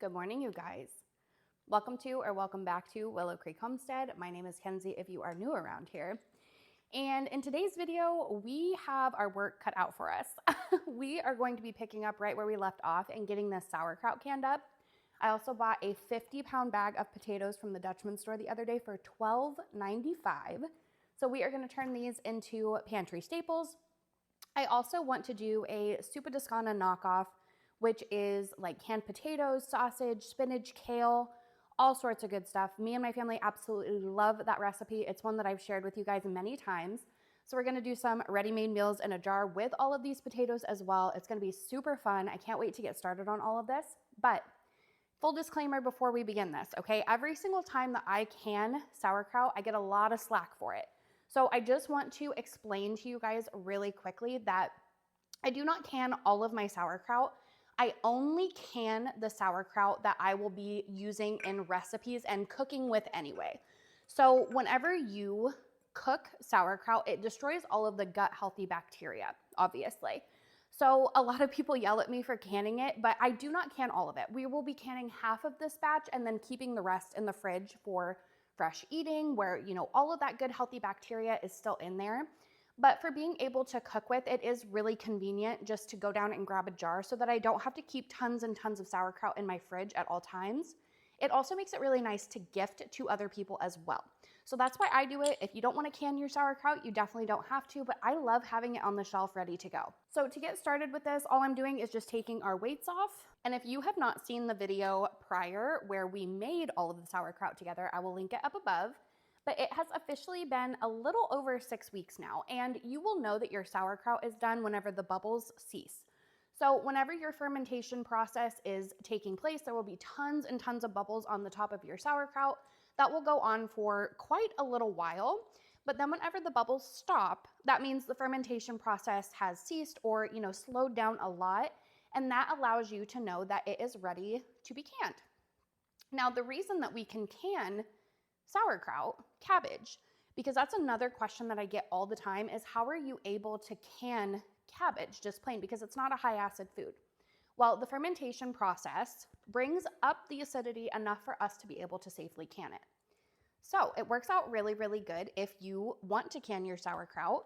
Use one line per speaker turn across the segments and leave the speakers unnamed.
Good morning, you guys. Welcome to or welcome back to Willow Creek Homestead. My name is Kenzie if you are new around here. And in today's video, we have our work cut out for us. We are going to be picking up right where we left off and getting this sauerkraut canned up. I also bought a 50-pound bag of potatoes from the Dutchman store the other day for $12.95. So we are going to turn these into pantry staples. I also want to do a Zuppa Toscana knockoff, which is like canned potatoes, sausage, spinach, kale, all sorts of good stuff. Me and my family absolutely love that recipe. It's one that I've shared with you guys many times. So we're gonna do some ready-made meals in a jar with all of these potatoes as well. It's gonna be super fun. I can't wait to get started on all of this. But full disclaimer before we begin this, okay? Every single time that I can sauerkraut, I get a lot of slack for it. So I just want to explain to you guys really quickly that I do not can all of my sauerkraut. I only can the sauerkraut that I will be using in recipes and cooking with anyway. So whenever you cook sauerkraut, it destroys all of the gut healthy bacteria, obviously. So a lot of people yell at me for canning it, but I do not can all of it. We will be canning half of this batch and then keeping the rest in the fridge for fresh eating where, you know, all of that good healthy bacteria is still in there. But for being able to cook with, it is really convenient just to go down and grab a jar so that I don't have to keep tons and tons of sauerkraut in my fridge at all times. It also makes it really nice to gift to other people as well. So that's why I do it. If you don't want to can your sauerkraut, you definitely don't have to, but I love having it on the shelf ready to go. So to get started with this, all I'm doing is just taking our weights off. And if you have not seen the video prior where we made all of the sauerkraut together, I will link it up above. But it has officially been a little over 6 weeks now, and you will know that your sauerkraut is done whenever the bubbles cease. So whenever your fermentation process is taking place, there will be tons and tons of bubbles on the top of your sauerkraut. That will go on for quite a little while, but then whenever the bubbles stop, that means the fermentation process has ceased or, slowed down a lot, and that allows you to know that it is ready to be canned. Now, the reason that we can can sauerkraut, cabbage, because that's another question that I get all the time is how are you able to can cabbage just plain because it's not a high acid food? Well, the fermentation process brings up the acidity enough for us to be able to safely can it. So it works out really, really good if you want to can your sauerkraut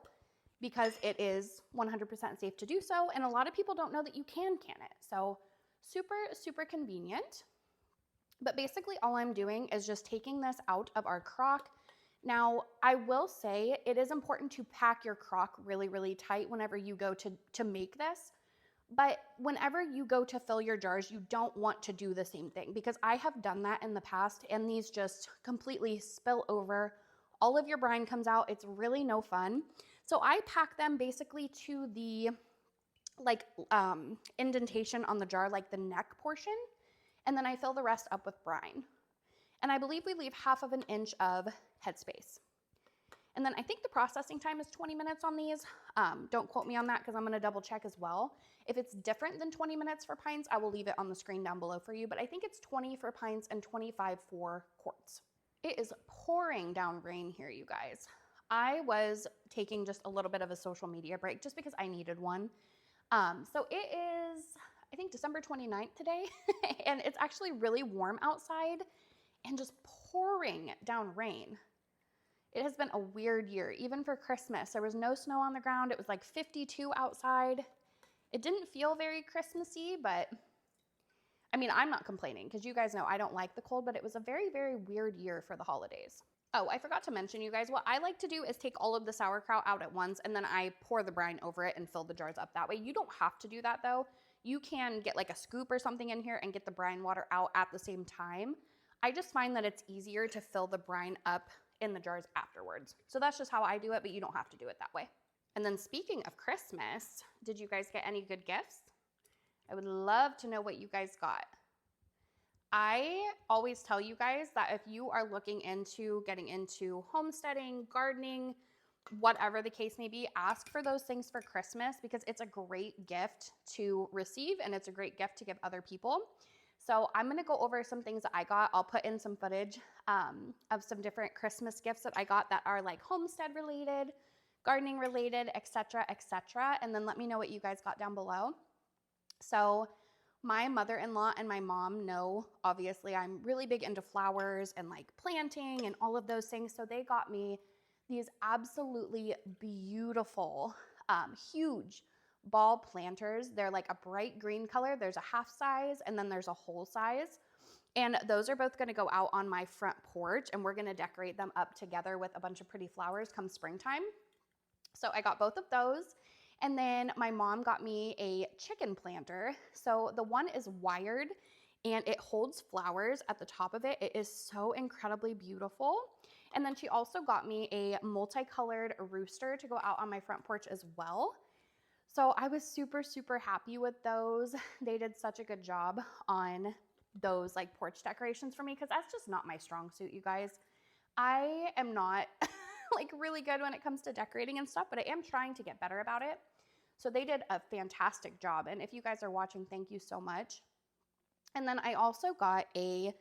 because it is 100% safe to do so. And a lot of people don't know that you can it. So super, super convenient. But basically all I'm doing is just taking this out of our crock. Now, I will say it is important to pack your crock really, really tight whenever you go to make this. But whenever you go to fill your jars, you don't want to do the same thing because I have done that in the past and these just completely spill over. All of your brine comes out. It's really no fun. So I pack them basically to the indentation on the jar, like the neck portion. And then I fill the rest up with brine. And I believe we leave half of an inch of headspace. And then I think the processing time is 20 minutes on these. Don't quote me on that because I'm going to double check as well. If it's different than 20 minutes for pints, I will leave it on the screen down below for you. But I think it's 20 for pints and 25 for quarts. It is pouring down rain here, you guys. I was taking just a little bit of a social media break just because I needed one. So it is, I think, December 29th today, and it's actually really warm outside and just pouring down rain. It has been a weird year, even for Christmas. There was no snow on the ground. It was like 52 outside. It didn't feel very Christmassy, but I mean, I'm not complaining because you guys know I don't like the cold, but it was a very, very weird year for the holidays. Oh, I forgot to mention, you guys, what I like to do is take all of the sauerkraut out at once, and then I pour the brine over it and fill the jars up that way. You don't have to do that, though. You can get like a scoop or something in here and get the brine water out at the same time. I just find that it's easier to fill the brine up in the jars afterwards. So that's just how I do it, but you don't have to do it that way. And then speaking of Christmas, did you guys get any good gifts? I would love to know what you guys got. I always tell you guys that if you are looking into getting into homesteading, gardening, whatever the case may be, ask for those things for Christmas because it's a great gift to receive and it's a great gift to give other people. So I'm going to go over some things that I got. I'll put in some footage of some different Christmas gifts that I got that are like homestead related, gardening related, etc., etc. And then let me know what you guys got down below. So My mother-in-law and my mom know, obviously, I'm really big into flowers and like planting and all of those things. So they got me these absolutely beautiful, huge ball planters. They're like a bright green color. There's a half size and then there's a whole size. And those are both gonna go out on my front porch, and we're gonna decorate them up together with a bunch of pretty flowers come springtime. So I got both of those. And then my mom got me a chicken planter. So the one is wired and it holds flowers at the top of it. It is so incredibly beautiful. And then she also got me a multicolored rooster to go out on my front porch as well. So I was super, super happy with those. They did such a good job on those like porch decorations for me, because that's just not my strong suit, you guys. I am not like really good when it comes to decorating and stuff, but I am trying to get better about it. So they did a fantastic job. And if you guys are watching, thank you so much. And then I also got a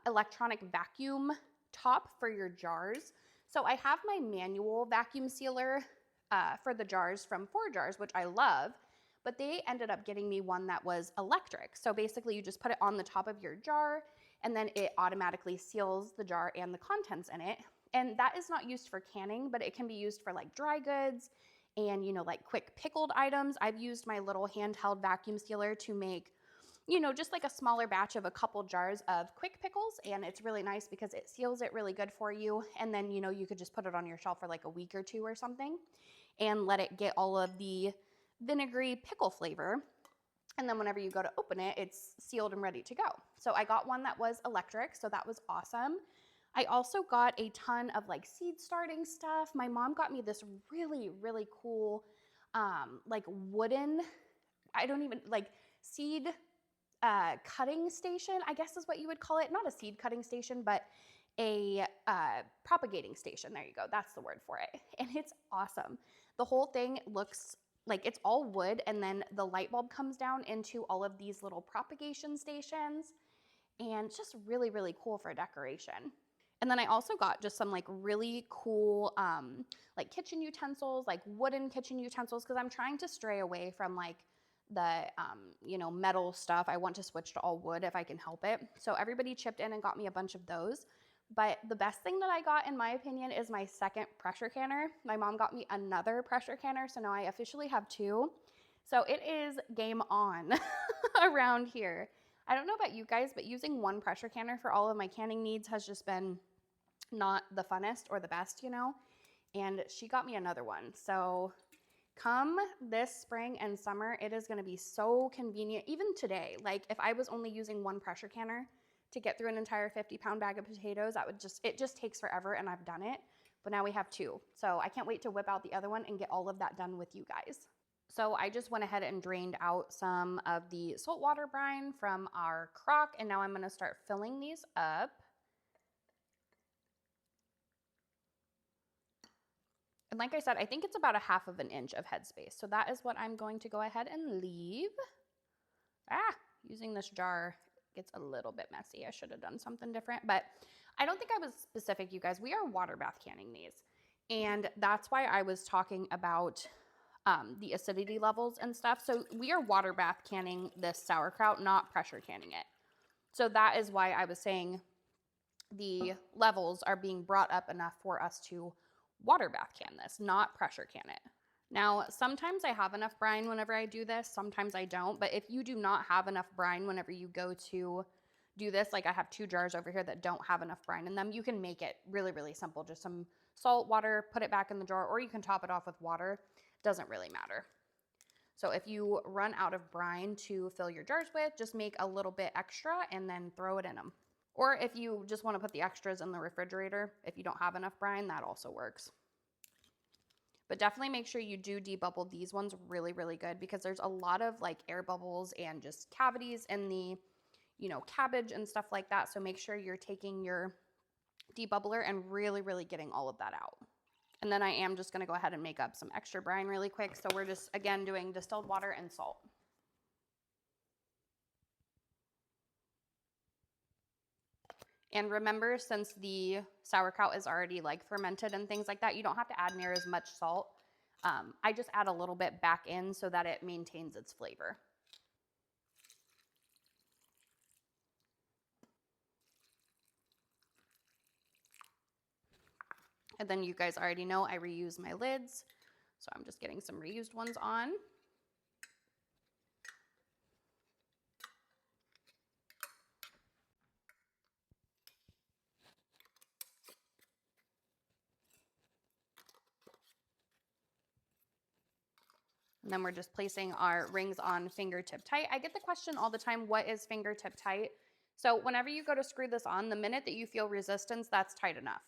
electronic vacuum top for your jars. So I have my manual vacuum sealer for the jars from Forjars, which I love, but they ended up getting me one that was electric. So basically you just put it on the top of your jar and then it automatically seals the jar and the contents in it. And that is not used for canning, but it can be used for like dry goods and, you know, like quick pickled items. I've used my little handheld vacuum sealer to make, you know, just like a smaller batch of a couple jars of quick pickles. And it's really nice because it seals it really good for you. And then, you know, you could just put it on your shelf for like a week or two or something and let it get all of the vinegary pickle flavor. And then whenever you go to open it, it's sealed and ready to go. So I got one that was electric, so that was awesome. I also got a ton of like seed starting stuff. My mom got me this really, really cool, like wooden, I don't even, like seed cutting station, I guess is what you would call it. Not a seed cutting station, but a propagating station. There you go. That's the word for it. And it's awesome. The whole thing looks like it's all wood, and then the light bulb comes down into all of these little propagation stations, and it's just really, really cool for decoration. And then I also got just some like really cool like kitchen utensils, like wooden kitchen utensils, because I'm trying to stray away from like the you know, metal stuff. I want to switch to all wood if I can help it. So everybody chipped in and got me a bunch of those. But the best thing that I got, in my opinion, is my second pressure canner. My mom got me another pressure canner, so now I officially have two. So it is game on around here. I don't know about you guys, but using one pressure canner for all of my canning needs has just been not the funnest or the best, you know? And she got me another one. So come this spring and summer, it is gonna be so convenient. Even today, like if I was only using one pressure canner to get through an entire 50-pound bag of potatoes, it just takes forever, and I've done it. But now we have two. So I can't wait to whip out the other one and get all of that done with you guys. So I just went ahead and drained out some of the saltwater brine from our crock, and now I'm gonna start filling these up. And like I said, I think it's about 1/2 inch of headspace. So that is what I'm going to go ahead and leave. Using this jar gets a little bit messy. I should have done something different, but I don't think I was specific, you guys. We are water bath canning these. And that's why I was talking about the acidity levels and stuff. So we are water bath canning this sauerkraut, not pressure canning it. So that is why I was saying the levels are being brought up enough for us to water bath can this, not pressure can it. Now, sometimes I have enough brine whenever I do this, sometimes I don't, but if you do not have enough brine whenever you go to do this, like I have 2 jars over here that don't have enough brine in them, you can make it really, really simple. Just some salt, water, put it back in the jar, or you can top it off with water. Doesn't really matter. So if you run out of brine to fill your jars with, just make a little bit extra and then throw it in them. Or if you just want to put the extras in the refrigerator, if you don't have enough brine, that also works. But definitely make sure you do debubble these ones really, really good, because there's a lot of like air bubbles and just cavities in the, you know, cabbage and stuff like that. So make sure you're taking your debubbler and really, really getting all of that out. And then I am just going to go ahead and make up some extra brine really quick. So we're just, again, doing distilled water and salt. And remember, since the sauerkraut is already like fermented and things like that, you don't have to add near as much salt. I just add a little bit back in so that it maintains its flavor. And then you guys already know I reuse my lids. So I'm just getting some reused ones on. And then we're just placing our rings on fingertip tight. I get the question all the time, what is fingertip tight? So whenever you go to screw this on, the minute that you feel resistance, that's tight enough.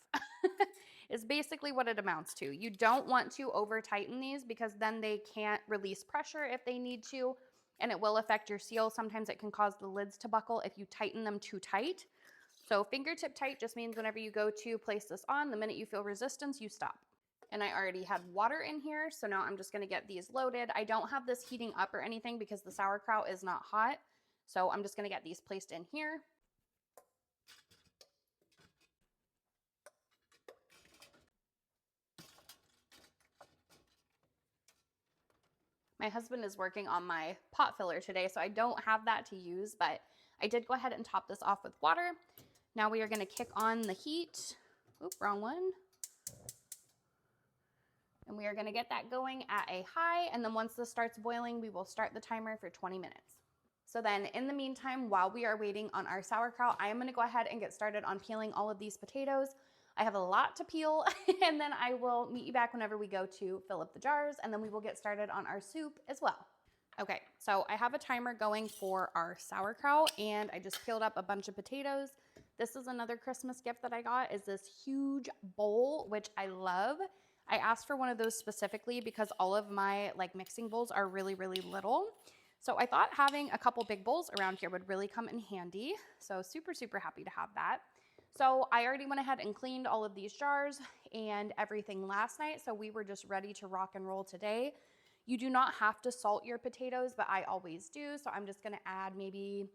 Is basically what it amounts to. You don't want to over tighten these because then they can't release pressure if they need to, and it will affect your seal. Sometimes it can cause the lids to buckle if you tighten them too tight. So fingertip tight just means whenever you go to place this on, the minute you feel resistance, you stop. And I already had water in here, so now I'm just gonna get these loaded. I don't have this heating up or anything because the sauerkraut is not hot. So I'm just gonna get these placed in here. My husband is working on my pot filler today, so I don't have that to use, but I did go ahead and top this off with water. Now we are gonna kick on the heat. Oop, wrong one. And we are gonna get that going at a high, and then once this starts boiling, we will start the timer for 20 minutes. So then in the meantime, while we are waiting on our sauerkraut, I am gonna go ahead and get started on peeling all of these potatoes. I have a lot to peel, and then I will meet you back whenever we go to fill up the jars, and then we will get started on our soup as well. Okay, so I have a timer going for our sauerkraut, and I just peeled up a bunch of potatoes. This is another Christmas gift that I got, is this huge bowl, which I love. I asked for one of those specifically because all of my mixing bowls are really, really little. So I thought having a couple big bowls around here would really come in handy. So super, super happy to have that. So I already went ahead and cleaned all of these jars and everything last night. So we were just ready to rock and roll today. You do not have to salt your potatoes, but I always do. So I'm just gonna add maybe,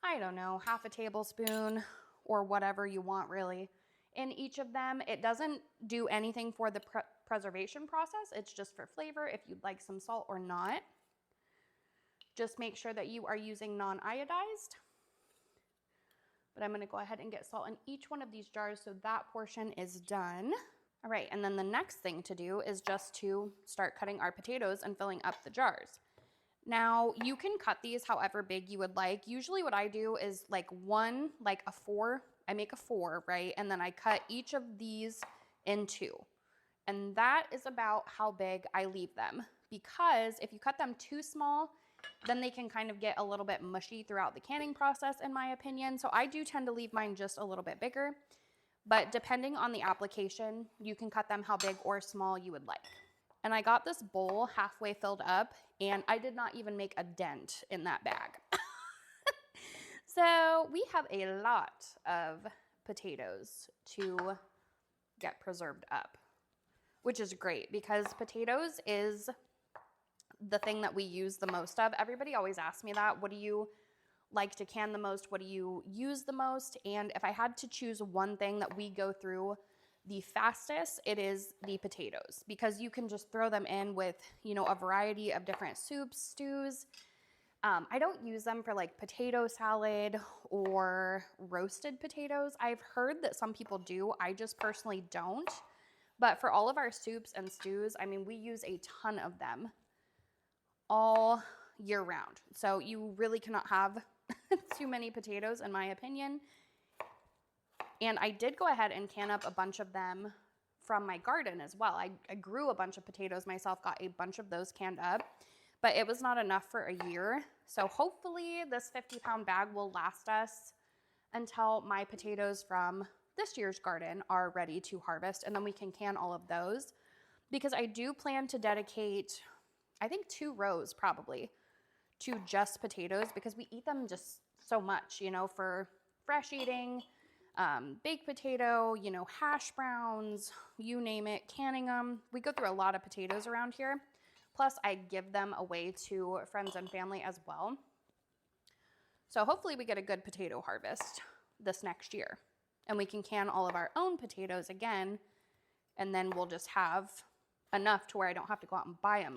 I don't know, half a tablespoon or whatever you want really in each of them. It doesn't do anything for the preservation process. It's just for flavor if you'd like some salt or not. Just make sure that you are using non-iodized. But I'm gonna go ahead and get salt in each one of these jars so that portion is done. All right, and then the next thing to do is just to start cutting our potatoes and filling up the jars. Now, you can cut these however big you would like. Usually what I do is a four. I make a four, right? And then I cut each of these in two. And that is about how big I leave them. Because if you cut them too small, then they can kind of get a little bit mushy throughout the canning process, in my opinion. So I do tend to leave mine just a little bit bigger. But depending on the application, you can cut them how big or small you would like. And I got this bowl halfway filled up, and I did not even make a dent in that bag. So we have a lot of potatoes to get preserved up, which is great because potatoes is the thing that we use the most of. Everybody always asks me that. What do you like to can the most? What do you use the most? And if I had to choose one thing that we go through the fastest, it is the potatoes, because you can just throw them in with, a variety of different soups, stews. I don't use them for potato salad or roasted potatoes. I've heard that some people do. I just personally don't. But for all of our soups and stews, we use a ton of them all year round. So you really cannot have too many potatoes, in my opinion. And I did go ahead and can up a bunch of them from my garden as well. I grew a bunch of potatoes myself, got a bunch of those canned up, but it was not enough for a year. So hopefully this 50-pound bag will last us until my potatoes from this year's garden are ready to harvest, and then we can can all of those, because I do plan to dedicate, I think 2 rows probably, to just potatoes, because we eat them just so much, for fresh eating, baked potato, hash browns, you name it, canning them. We go through a lot of potatoes around here. Plus, I give them away to friends and family as well. So hopefully we get a good potato harvest this next year. And we can can all of our own potatoes again, and then we'll just have enough to where I don't have to go out and buy them.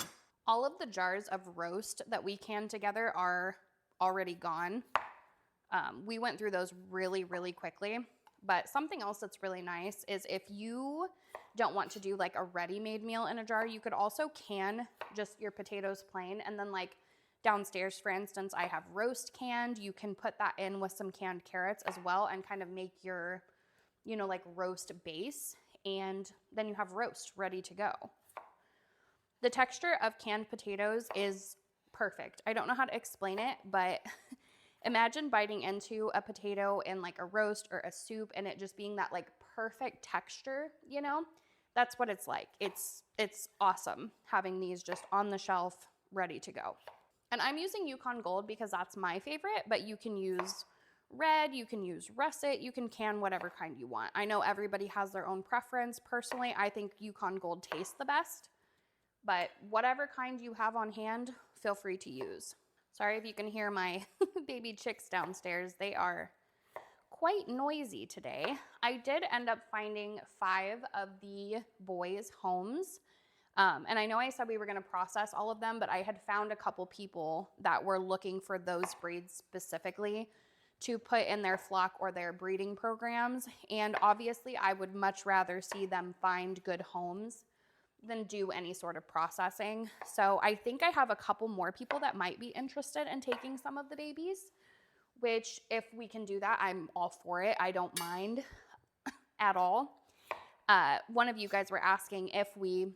All of the jars of roast that we canned together are already gone. We went through those really, really quickly. But something else that's really nice is if you don't want to do like a ready-made meal in a jar, you could also can just your potatoes plain, and then like downstairs, for instance, I have roast canned. You can put that in with some canned carrots as well and kind of make your, you know, like roast base, and then you have roast ready to go. The texture of canned potatoes is perfect. I don't know how to explain it, but imagine biting into a potato in like a roast or a soup and it just being that like perfect texture, you know? That's what it's like. It's awesome having these just on the shelf ready to go. And I'm using Yukon Gold because that's my favorite, but you can use red, you can use russet, you can can whatever kind you want. I know everybody has their own preference. Personally, I think Yukon Gold tastes the best, but whatever kind you have on hand, feel free to use. Sorry if you can hear my baby chicks downstairs. They are quite noisy today. I did end up finding 5 of the boys' homes. And I know I said we were going to process all of them, but I had found a couple people that were looking for those breeds specifically to put in their flock or their breeding programs. And obviously, I would much rather see them find good homes than do any sort of processing. So I think I have a couple more people that might be interested in taking some of the babies, which if we can do that, I'm all for it. I don't mind at all. One of you guys were asking if we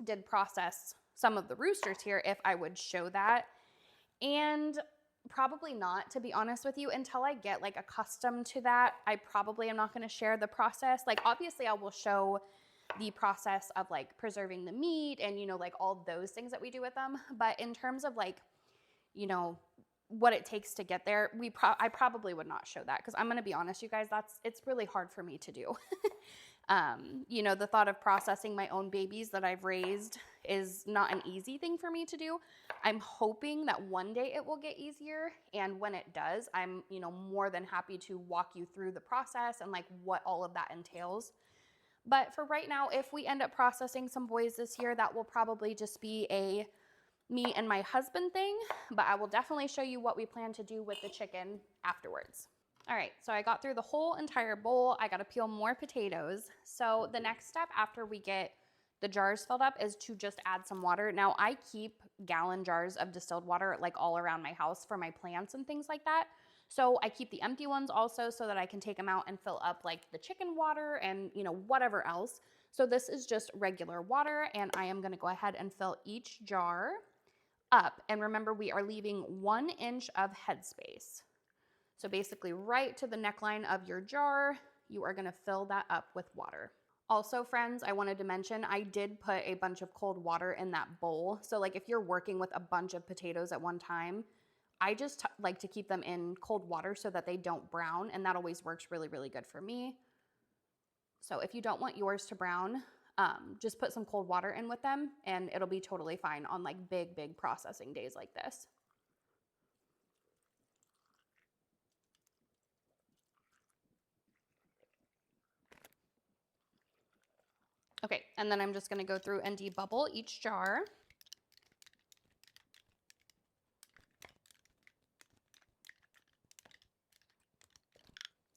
did process some of the roosters here, if I would show that. And probably not, to be honest with you, until I get like accustomed to that. I probably am not going to share the process. Like obviously I will show the process of like preserving the meat and, you know, like all those things that we do with them. But in terms of like, you know, what it takes to get there, I probably would not show that, because I'm going to be honest, you guys, it's really hard for me to do. You know, the thought of processing my own babies that I've raised is not an easy thing for me to do. I'm hoping that one day it will get easier. And when it does, I'm, you know, more than happy to walk you through the process and like what all of that entails. But for right now, if we end up processing some boys this year, that will probably just be a me and my husband thing. But I will definitely show you what we plan to do with the chicken afterwards. All right, so I got through the whole entire bowl. I got to peel more potatoes. So the next step after we get the jars filled up is to just add some water. Now I keep gallon jars of distilled water like all around my house for my plants and things like that. So I keep the empty ones also so that I can take them out and fill up like the chicken water and, you know, whatever else. So this is just regular water, and I am going to go ahead and fill each jar up. And remember, we are leaving 1 inch of headspace. So basically right to the neckline of your jar, you are going to fill that up with water. Also, friends, I wanted to mention I did put a bunch of cold water in that bowl. So like if you're working with a bunch of potatoes at one time, I just like to keep them in cold water so that they don't brown, and that always works really, really good for me. So if you don't want yours to brown, just put some cold water in with them and it'll be totally fine on like big, big processing days like this. Okay, and then I'm just going to go through and debubble each jar.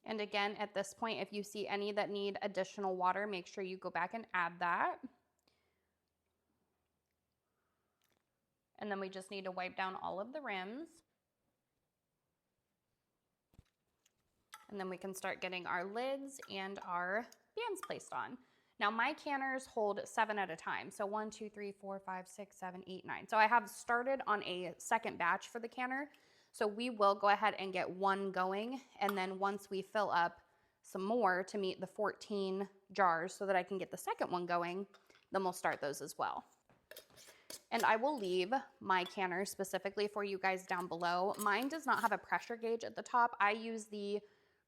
And again, at this point, if you see any that need additional water, make sure you go back and add that. And then we just need to wipe down all of the rims. And then we can start getting our lids and our bands placed on. Now my canners hold 7 at a time. So 1, 2, 3, 4, 5, 6, 7, 8, 9. So I have started on a second batch for the canner. So we will go ahead and get 1 going. And then once we fill up some more to meet the 14 jars so that I can get the second one going, then we'll start those as well. And I will leave my canner specifically for you guys down below. Mine does not have a pressure gauge at the top. I use the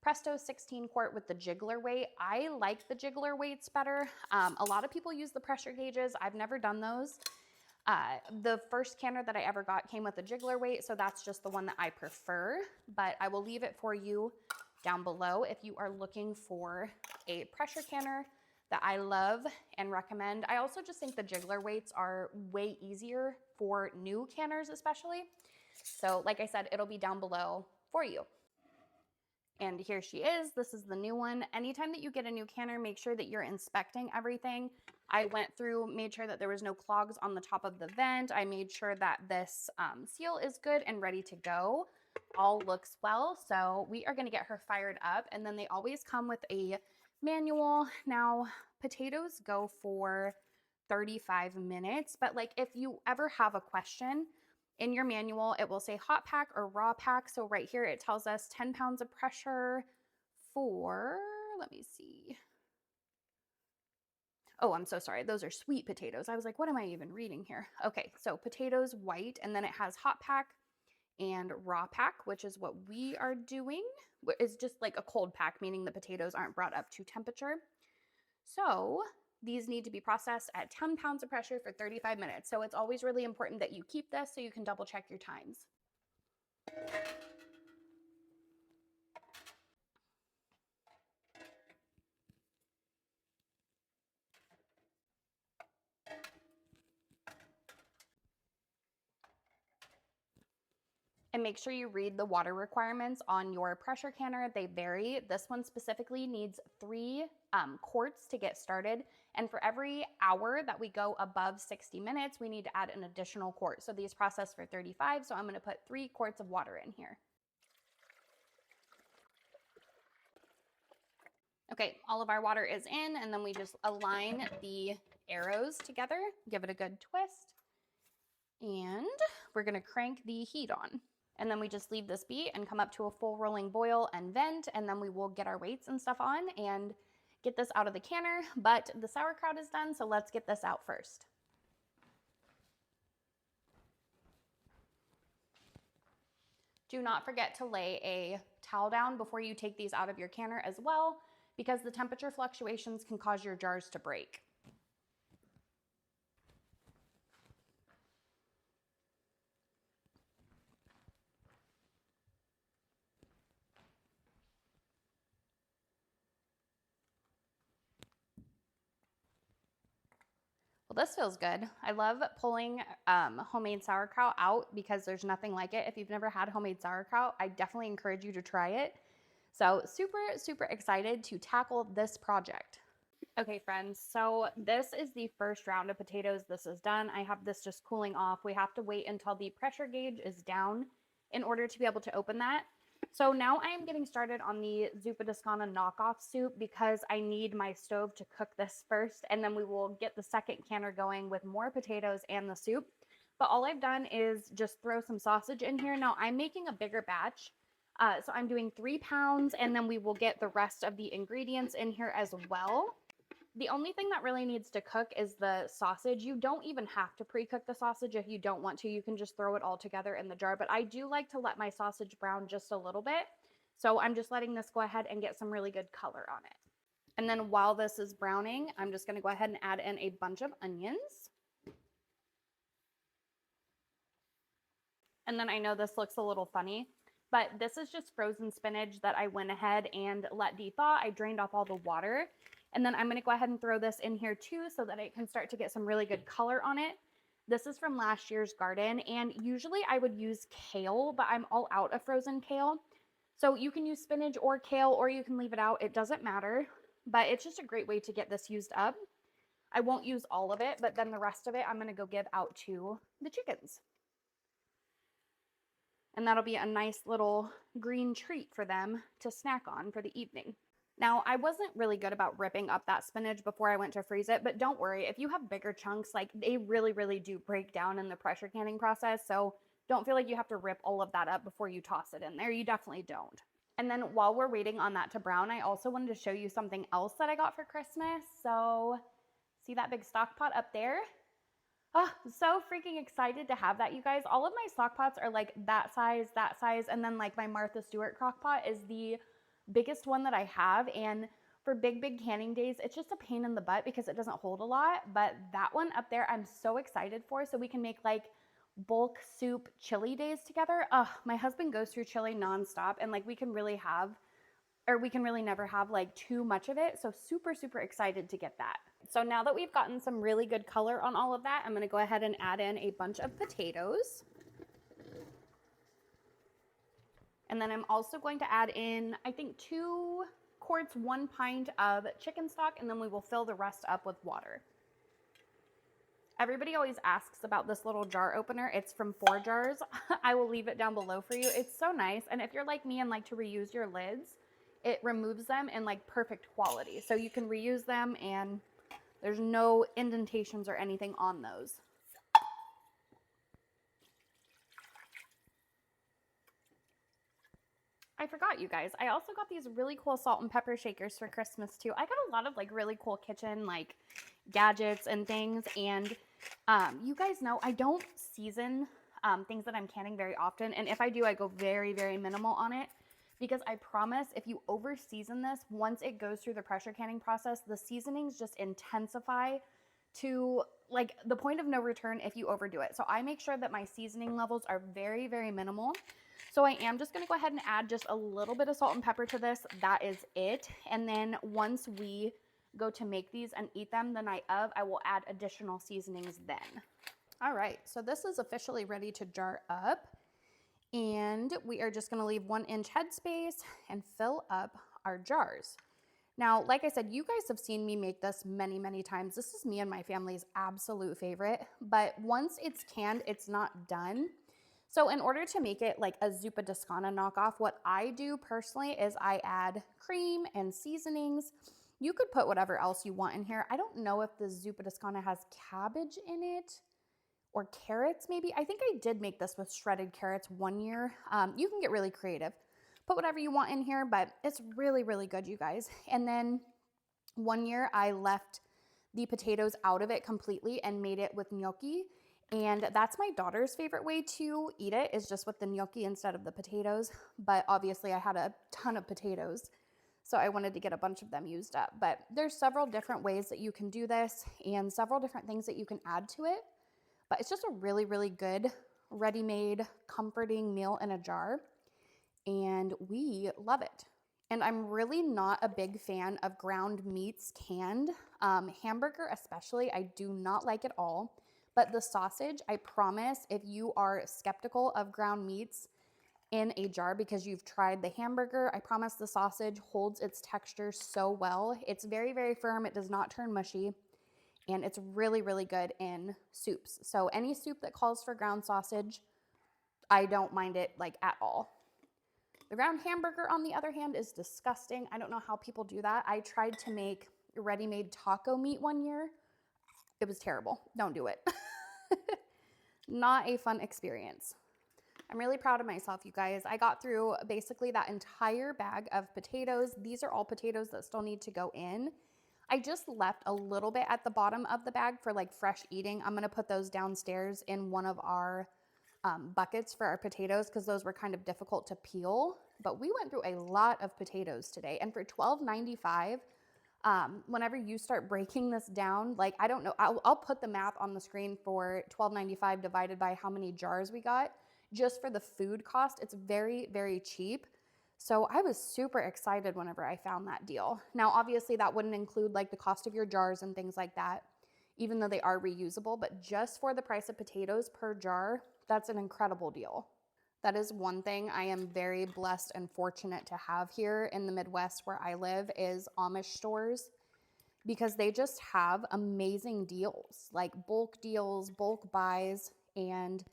Presto 16 quart with the jiggler weight. I like the jiggler weights better. A lot of people use the pressure gauges. I've never done those. The first canner that I ever got came with a jiggler weight, so that's just the one that I prefer. But I will leave it for you down below if you are looking for a pressure canner that I love and recommend. I also just think the jiggler weights are way easier for new canners especially. So like I said, it'll be down below for you. And here she is. This is the new one. Anytime that you get a new canner, make sure that you're inspecting everything. I went through, made sure that there was no clogs on the top of the vent. I made sure that this seal is good and ready to go. All looks well. So we are going to get her fired up, and then they always come with a manual. Now, potatoes go for 35 minutes, but like if you ever have a question, in your manual, it will say hot pack or raw pack. So right here, it tells us 10 pounds of pressure for, let me see. Oh, I'm so sorry. Those are sweet potatoes. I was like, what am I even reading here? Okay, so potatoes white, and then it has hot pack and raw pack, which is what we are doing. It's just like a cold pack, meaning the potatoes aren't brought up to temperature. So these need to be processed at 10 pounds of pressure for 35 minutes. So it's always really important that you keep this so you can double check your times. And make sure you read the water requirements on your pressure canner. They vary. This one specifically needs 3 quarts to get started. And for every hour that we go above 60 minutes, we need to add an additional quart. So these process for 35. So I'm going to put 3 quarts of water in here. Okay, all of our water is in, and then we just align the arrows together, give it a good twist, and we're going to crank the heat on. And then we just leave this be and come up to a full rolling boil and vent, and then we will get our weights and stuff on and get this out of the canner. But the sauerkraut is done, so let's get this out first. Do not forget to lay a towel down before you take these out of your canner as well, because the temperature fluctuations can cause your jars to break. Well, this feels good. I love pulling homemade sauerkraut out because there's nothing like it. If you've never had homemade sauerkraut, I definitely encourage you to try it. So super, super excited to tackle this project. Okay, friends, so this is the first round of potatoes. This is done. I have this just cooling off. We have to wait until the pressure gauge is down in order to be able to open that. So now I am getting started on the Zuppa Toscana knockoff soup because I need my stove to cook this first, and then we will get the second canner going with more potatoes and the soup. But all I've done is just throw some sausage in here. Now I'm making a bigger batch. So I'm doing 3 pounds, and then we will get the rest of the ingredients in here as well. The only thing that really needs to cook is the sausage. You don't even have to pre-cook the sausage if you don't want to. You can just throw it all together in the jar, but I do like to let my sausage brown just a little bit. So I'm just letting this go ahead and get some really good color on it. And then while this is browning, I'm just gonna go ahead and add in a bunch of onions. And then I know this looks a little funny, but this is just frozen spinach that I went ahead and let de-thaw. I drained off all the water. And then I'm going to go ahead and throw this in here too so that it can start to get some really good color on it. This is from last year's garden, and usually I would use kale, but I'm all out of frozen kale. So you can use spinach or kale, or you can leave it out. It doesn't matter, but it's just a great way to get this used up. I won't use all of it, but then the rest of it I'm going to go give out to the chickens. And that'll be a nice little green treat for them to snack on for the evening. Now, I wasn't really good about ripping up that spinach before I went to freeze it, but don't worry. If you have bigger chunks, like they really, really do break down in the pressure canning process. So don't feel like you have to rip all of that up before you toss it in there. You definitely don't. And then while we're waiting on that to brown, I also wanted to show you something else that I got for Christmas. So see that big stock pot up there? Oh, so freaking excited to have that, you guys. All of my stock pots are like that size, and then like my Martha Stewart crock pot is the biggest one that I have. And for big canning days, it's just a pain in the butt because it doesn't hold a lot. But that one up there, I'm so excited for, so we can make like bulk soup chili days together. My husband goes through chili nonstop, and like we can really never have like too much of it. So super, super excited to get that. So now that we've gotten some really good color on all of that, I'm gonna go ahead and add in a bunch of potatoes. And then I'm also going to add in, I think 2 quarts, 1 pint of chicken stock, and then we will fill the rest up with water. Everybody always asks about this little jar opener. It's from Forjars. I will leave it down below for you. It's so nice. And if you're like me and like to reuse your lids, it removes them in like perfect quality. So you can reuse them and there's no indentations or anything on those. I forgot, you guys. I also got these really cool salt and pepper shakers for Christmas too. I got a lot of like really cool kitchen like gadgets and things. And you guys know I don't season things that I'm canning very often. And if I do, I go very, very minimal on it. Because I promise if you over season this, once it goes through the pressure canning process, the seasonings just intensify to like the point of no return if you overdo it. So I make sure that my seasoning levels are very, very minimal. So I am just gonna go ahead and add just a little bit of salt and pepper to this. That is it. And then once we go to make these and eat them the night of, I will add additional seasonings then. All right, so this is officially ready to jar up. And we are just gonna leave 1 inch headspace and fill up our jars. Now, like I said, you guys have seen me make this many, many times. This is me and my family's absolute favorite, but once it's canned, it's not done. So in order to make it like a Zuppa Toscana knockoff, what I do personally is I add cream and seasonings. You could put whatever else you want in here. I don't know if the Zuppa Toscana has cabbage in it or carrots maybe. I think I did make this with shredded carrots one year. You can get really creative. Put whatever you want in here, but it's really, really good, you guys. And then one year I left the potatoes out of it completely and made it with gnocchi. And that's my daughter's favorite way to eat it, is just with the gnocchi instead of the potatoes. But obviously I had a ton of potatoes, so I wanted to get a bunch of them used up. But there's several different ways that you can do this and several different things that you can add to it. But it's just a really, really good, ready-made, comforting meal in a jar. And we love it. And I'm really not a big fan of ground meats canned. Hamburger especially, I do not like at all. But the sausage, I promise, if you are skeptical of ground meats in a jar because you've tried the hamburger, I promise the sausage holds its texture so well. It's very, very firm. It does not turn mushy. And it's really, really good in soups. So any soup that calls for ground sausage, I don't mind it like at all. The ground hamburger, on the other hand, is disgusting. I don't know how people do that. I tried to make ready-made taco meat one year. It was terrible. Don't do it. Not a fun experience. I'm really proud of myself, you guys. I got through basically that entire bag of potatoes. These are all potatoes that still need to go in. I just left a little bit at the bottom of the bag for like fresh eating. I'm gonna put those downstairs in one of our buckets for our potatoes because those were kind of difficult to peel. But we went through a lot of potatoes today, and for $12.95, whenever you start breaking this down, like I don't know, I'll put the math on the screen for $12.95 divided by how many jars we got. Just for the food cost, it's very, very cheap. So I was super excited whenever I found that deal. Now, obviously that wouldn't include like the cost of your jars and things like that, even though they are reusable, but just for the price of potatoes per jar, that's an incredible deal. That is one thing I am very blessed and fortunate to have here in the Midwest where I live, is Amish stores, because they just have amazing deals, like bulk deals, bulk buys, and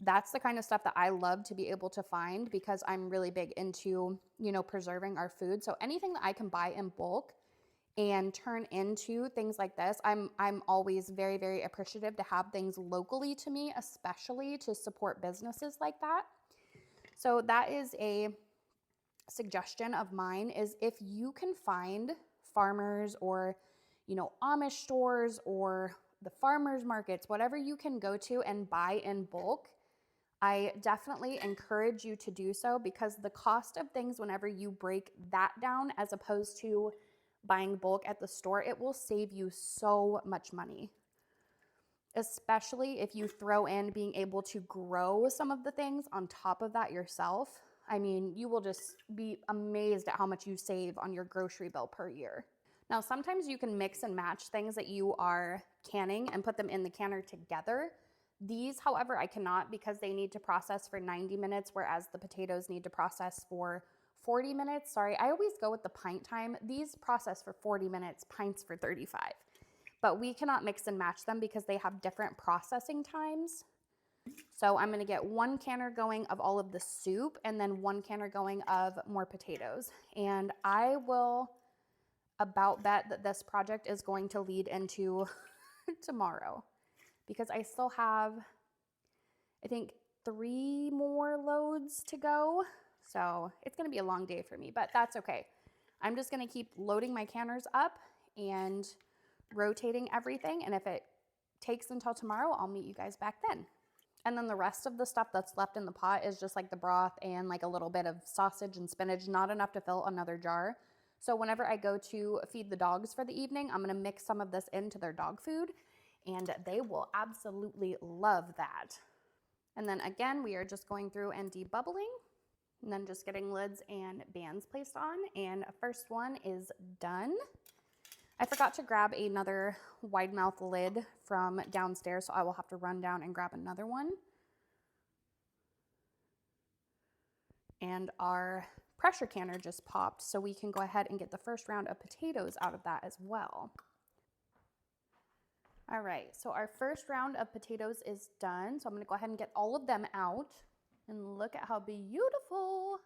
that's the kind of stuff that I love to be able to find because I'm really big into, you know, preserving our food. So anything that I can buy in bulk and turn into things like this, I'm always very, very appreciative to have things locally to me, especially to support businesses like that. So that is a suggestion of mine, is if you can find farmers or, you know, Amish stores or the farmers markets, whatever you can go to and buy in bulk, I definitely encourage you to do so, because the cost of things, whenever you break that down as opposed to buying bulk at the store, it will save you so much money. Especially if you throw in being able to grow some of the things on top of that yourself. I mean, you will just be amazed at how much you save on your grocery bill per year. Now, sometimes you can mix and match things that you are canning and put them in the canner together. These, however, I cannot because they need to process for 90 minutes, whereas the potatoes need to process for 40 minutes. Sorry, I always go with the pint time. These process for 40 minutes, pints for 35. But we cannot mix and match them because they have different processing times. So I'm gonna get 1 canner going of all of the soup and then 1 canner going of more potatoes. And I will about bet that this project is going to lead into tomorrow because I still have, I think, 3 more loads to go. So it's gonna be a long day for me, but that's okay. I'm just gonna keep loading my canners up and rotating everything. And if it takes until tomorrow, I'll meet you guys back then. And then the rest of the stuff that's left in the pot is just like the broth and like a little bit of sausage and spinach, not enough to fill another jar. So whenever I go to feed the dogs for the evening, I'm gonna mix some of this into their dog food and they will absolutely love that. And then again, we are just going through and debubbling and then just getting lids and bands placed on. And first one is done. I forgot to grab another wide mouth lid from downstairs, so I will have to run down and grab another one. And our pressure canner just popped, so we can go ahead and get the first round of potatoes out of that as well. All right, so our first round of potatoes is done. So I'm gonna go ahead and get all of them out and look at how beautiful.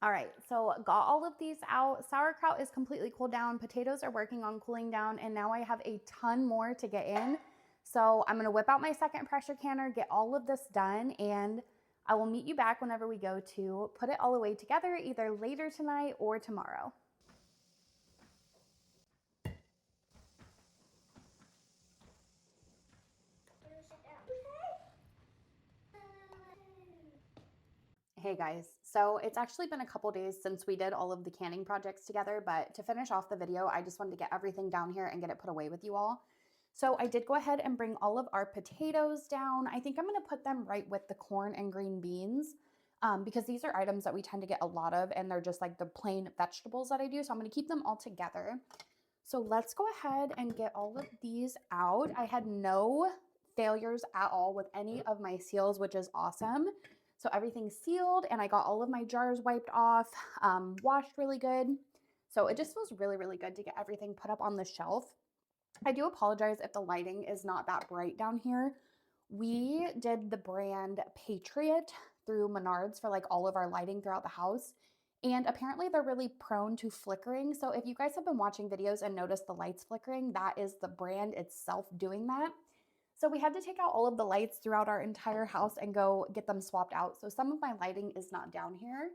All right, so got all of these out. Sauerkraut is completely cooled down. Potatoes are working on cooling down, and now I have a ton more to get in. So I'm gonna whip out my second pressure canner, get all of this done, and I will meet you back whenever we go to put it all away together, either later tonight or tomorrow. Hey guys, so it's actually been a couple days since we did all of the canning projects together, but to finish off the video, I just wanted to get everything down here and get it put away with you all. So I did go ahead and bring all of our potatoes down. I think I'm gonna put them right with the corn and green beans because these are items that we tend to get a lot of and they're just like the plain vegetables that I do. So I'm gonna keep them all together. So let's go ahead and get all of these out. I had no failures at all with any of my seals, which is awesome. So everything's sealed and I got all of my jars wiped off, washed really good. So it just feels really, really good to get everything put up on the shelf. I do apologize if the lighting is not that bright down here. We did the brand Patriot through Menards for like all of our lighting throughout the house. And apparently they're really prone to flickering. So if you guys have been watching videos and noticed the lights flickering, that is the brand itself doing that. So we had to take out all of the lights throughout our entire house and go get them swapped out. So some of my lighting is not down here.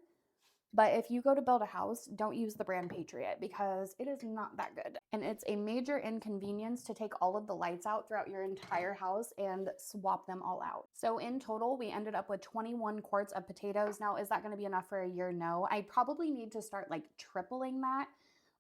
But if you go to build a house, don't use the brand Patriot because it is not that good. And it's a major inconvenience to take all of the lights out throughout your entire house and swap them all out. So in total, we ended up with 21 quarts of potatoes. Now, is that going to be enough for a year? No. I probably need to start like tripling that.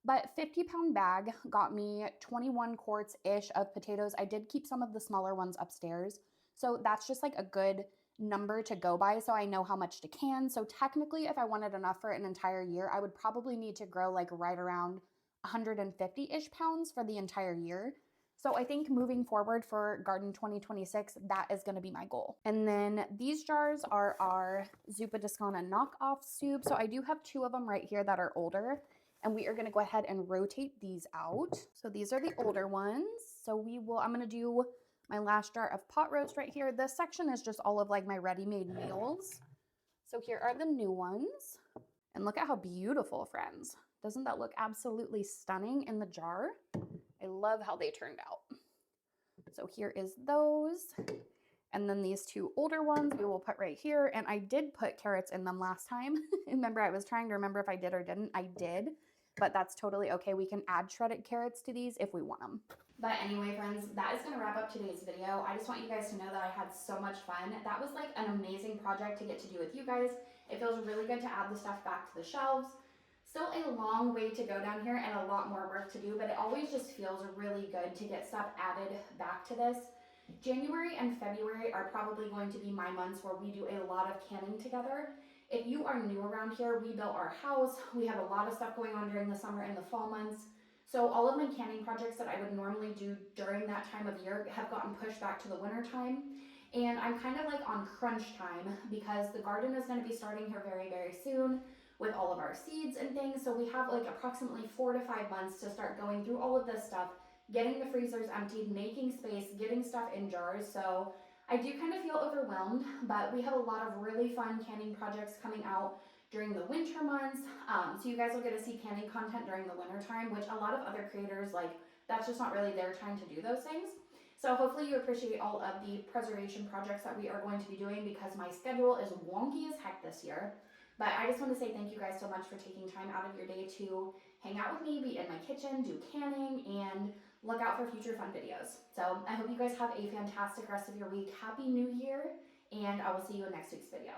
But 50-pound bag got me 21 quarts-ish of potatoes. I did keep some of the smaller ones upstairs. So that's just like a good number to go by so I know how much to can. So technically, if I wanted enough for an entire year, I would probably need to grow like right around 150-ish pounds for the entire year. So I think moving forward for Garden 2026, that is going to be my goal. And then these jars are our Zuppa Toscana knockoff soup. So I do have 2 of them right here that are older. And we are gonna go ahead and rotate these out. So these are the older ones. So I'm gonna do my last jar of pot roast right here. This section is just all of like my ready-made meals. So here are the new ones. And look at how beautiful, friends. Doesn't that look absolutely stunning in the jar? I love how they turned out. So here is those. And then these 2 older ones we will put right here. And I did put carrots in them last time. Remember, I was trying to remember if I did or didn't. I did, but that's totally okay. We can add shredded carrots to these if we want them. But anyway, friends, that is gonna wrap up today's video. I just want you guys to know that I had so much fun. That was like an amazing project to get to do with you guys. It feels really good to add the stuff back to the shelves. Still a long way to go down here and a lot more work to do, but it always just feels really good to get stuff added back to this. January and February are probably going to be my months where we do a lot of canning together. If you are new around here, we built our house. We have a lot of stuff going on during the summer and the fall months. So all of my canning projects that I would normally do during that time of year have gotten pushed back to the winter time. And I'm kind of like on crunch time because the garden is going to be starting here very, very soon with all of our seeds and things. So we have like approximately 4 to 5 months to start going through all of this stuff, getting the freezers emptied, making space, getting stuff in jars. So I do kind of feel overwhelmed, but we have a lot of really fun canning projects coming out during the winter months. So you guys will get to see canning content during the winter time, which a lot of other creators, like, that's just not really their time to do those things. So hopefully you appreciate all of the preservation projects that we are going to be doing because my schedule is wonky as heck this year. But I just want to say thank you guys so much for taking time out of your day to hang out with me, be in my kitchen, do canning, and look out for future fun videos. So I hope you guys have a fantastic rest of your week. Happy New Year, and I will see you in next week's video.